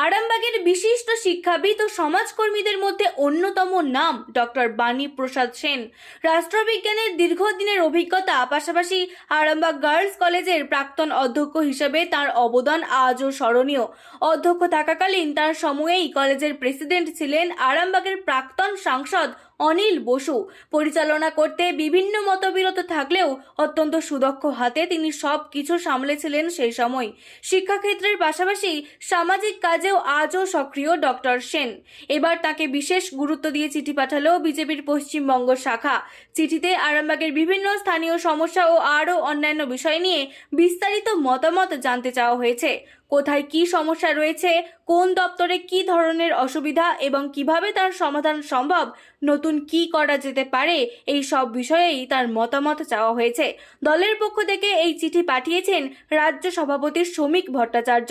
আরামবাগের বিশিষ্ট শিক্ষাবিদ ও সমাজকর্মীদের মধ্যে অন্যতম নাম ডক্টর বাণী প্রসাদ সেন। রাষ্ট্রবিজ্ঞানের দীর্ঘদিনের অভিজ্ঞতা, পাশাপাশি আরামবাগ গার্লস কলেজের প্রাক্তন অধ্যক্ষ হিসেবে তার অবদান আজও স্মরণীয়। অধ্যক্ষ থাকাকালীন তার সময়েই কলেজের প্রেসিডেন্ট ছিলেন আরামবাগের প্রাক্তন সাংসদ অনিল বসু। পরিচালনা করতে বিভিন্ন মতবিরোধ থাকলেও অত্যন্ত সুদক্ষ হাতে তিনি সব কিছু সামলেছিলেন সেই সময়। শিক্ষাক্ষেত্রের পাশাপাশি সামাজিক কাজেও আজও সক্রিয় ডক্টর সেন। এবার তাকে বিশেষ গুরুত্ব দিয়ে চিঠি পাঠালো বিজেপির পশ্চিমবঙ্গ শাখা। চিঠিতে আরামবাগের বিভিন্ন স্থানীয় সমস্যা ও আরও অন্যান্য বিষয় নিয়ে বিস্তারিত মতামত জানতে চাওয়া হয়েছে। কোথায় কি সমস্যা রয়েছে, কোন দপ্তরে কি ধরনের অসুবিধা এবং কিভাবে তার সমাধান সম্ভব, নতুন কি করা যেতে পারে, এই সব বিষয়েই তার মতামত চাওয়া হয়েছে। দলের পক্ষ থেকে এই চিঠি পাঠিয়েছেন রাজ্য সভাপতি শ্রমিক ভট্টাচার্য।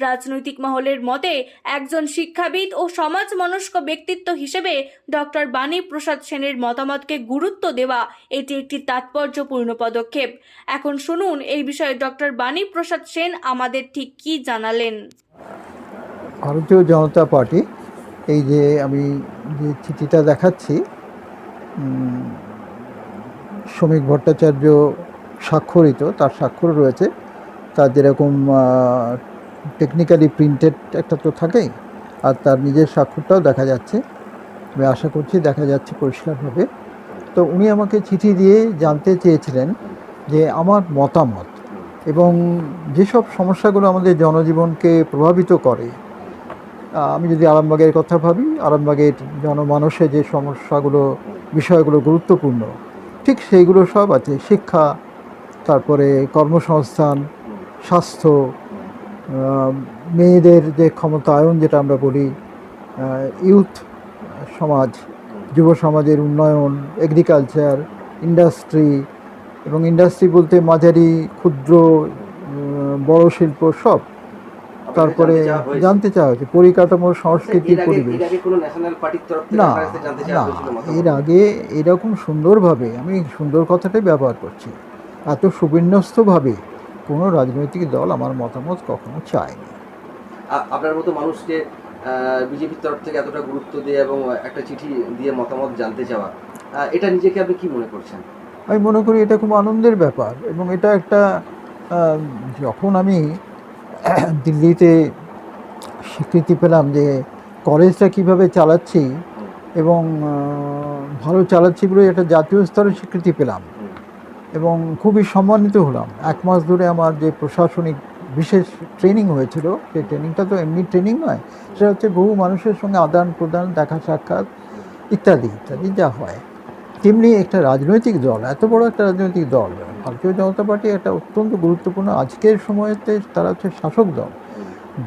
রাজনৈতিক মহলের মতে একজন শিক্ষাবিদ ও সমাজ মনস্ক ব্যক্তিত্ব হিসেবে ডক্টর বাণী প্রসাদ সেনের মতামতকে গুরুত্ব দেওয়া এটি একটি তাৎপর্যপূর্ণ পদক্ষেপ। এখন শুনুন এই বিষয়ে ডক্টর বাণী প্রসাদ সেন আমাদের ঠিক কি জানালেন। ভারতীয় জনতা পার্টি এই যে আমি যে চিঠিটা দেখাচ্ছি, শ্রমিক ভট্টাচার্য স্বাক্ষরিত, তার স্বাক্ষর রয়েছে। তার যেরকম টেকনিক্যালি প্রিন্টেড একটা তো থাকেই, আর তার নিজের স্বাক্ষরটাও দেখা যাচ্ছে। আমি আশা করছি দেখা যাচ্ছে পরিষ্কারভাবে। তো উনি আমাকে চিঠি দিয়ে জানতে চেয়েছিলেন যে আমার মতামত এবং যেসব সমস্যাগুলো আমাদের জনজীবনকে প্রভাবিত করে। আমি যদি আরামবাগের কথা ভাবি, আরামবাগের জনমানসে যে সমস্যাগুলো, বিষয়গুলো গুরুত্বপূর্ণ, ঠিক সেইগুলো সব আছে। শিক্ষা, তারপরে কর্মসংস্থান, স্বাস্থ্য, মেয়েদের যে ক্ষমতায়ন যেটা আমরা বলি, ইউথ সমাজ, যুব সমাজের উন্নয়ন, এগ্রিকালচার, ইন্ডাস্ট্রি, এবং ইন্ডাস্ট্রি বলতে মাঝারি, ক্ষুদ্র, বড় শিল্প সব। তারপরে জানতে চাওয়া হয়েছে পরিকাঠামো, সংস্কৃতির পরিবেশ। না না, এর আগে এরকম সুন্দরভাবে, আমি সুন্দর কথাটাই ব্যবহার করছি, এত সুবিন্যস্তভাবে কোনো রাজনৈতিক দল আমার মতামত কখনো চায়নি। আপনার মতো মানুষকে বিজেপির তরফ থেকে এতটা গুরুত্ব দিয়ে এবং একটা চিঠি দিয়ে মতামত জানতে চাওয়া, এটা নিজেকে আপনি কি মনে করছেন? আমি মনে করি এটা খুব আনন্দের ব্যাপার, এবং এটা একটা যখন আমি দিল্লিতে স্বীকৃতি পেলাম যে কলেজটা কীভাবে চালাচ্ছি এবং ভালো চালাচ্ছি বলে একটা জাতীয় স্তরে স্বীকৃতি পেলাম এবং খুবই সম্মানিত হলাম। 1 মাস ধরে আমার যে প্রশাসনিক বিশেষ ট্রেনিং হয়েছিল, সেই ট্রেনিংটা তো এমনি ট্রেনিং নয়, সেটা হচ্ছে বহু মানুষের সঙ্গে আদান প্রদান, দেখা সাক্ষাৎ ইত্যাদি ইত্যাদি যা হয়। তেমনি একটা রাজনৈতিক দল, এত বড় একটা রাজনৈতিক দল ভারতীয় জনতা পার্টি, একটা অত্যন্ত গুরুত্বপূর্ণ আজকের সময়তে তারা হচ্ছে শাসক দল।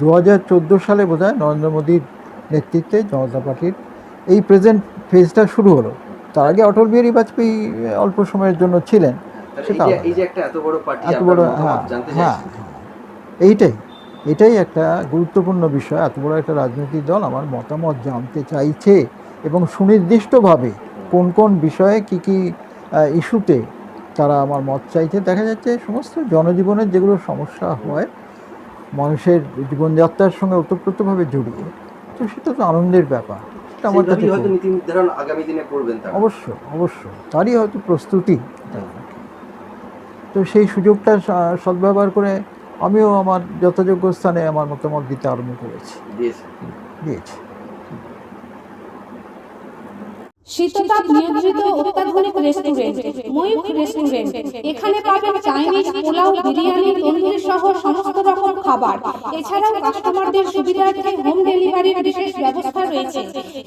2014 সালে বোধহয় নরেন্দ্র মোদীর নেতৃত্বে জনতা পার্টির এই প্রেজেন্ট ফেজটা শুরু হলো। তার আগে অটল বিহারী বাজপেয়ী অল্প সময়ের জন্য ছিলেন। সেটা হ্যাঁ, এইটাই একটা গুরুত্বপূর্ণ বিষয়। এত বড় একটা রাজনৈতিক দল আমার মতামত জানতে চাইছে এবং সুনির্দিষ্টভাবে কোন কোন বিষয়ে কি কি ইস্যুতে তারা আমার মত চাইছে। দেখা যাচ্ছে সমস্ত জনজীবনের যেগুলো সমস্যা হয়, মানুষের জীবনযাত্রার সঙ্গে ওতপ্রোতভাবে জড়িয়ে, তো সেটা তো আনন্দের ব্যাপার। সেটা আমার কাছে অবশ্য তারই হয়তো প্রস্তুতি। তো সেই সুযোগটা সদ্ব্যবহার করে আমিও আমার যথাযোগ্য স্থানে আমার মতামত দিতে আরম্ভ করেছি, দিয়েছি। শীততাপ নিয়ন্ত্রিত অত্যাধুনিক রেস্টুরেন্ট ময়ূখ রেস্টুরেন্ট। এখানে পাবেন চাইনিজ, পোলাও, বিরিয়ানি, তন্দুরি সহ সমস্ত রকম খাবার। এছাড়াও কাস্টমারদের সুবিধার্থে হোম ডেলিভারির বিশেষ ব্যবস্থা রয়েছে।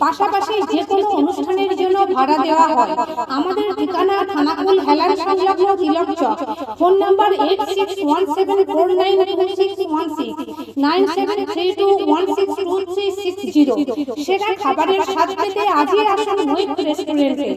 পাশাপাশি যে কোনো অনুষ্ঠানের জন্য ভাড়া দেওয়া হয়। আমাদের ঠিকানা খানাকুল হেলান সংলগ্ন তিলক চক। Phone number 8617492616 9732162360। সেরা খাবারের স্বাদ পেতে আজই আসুন ময়ূখ রেস্টুরেন্টে।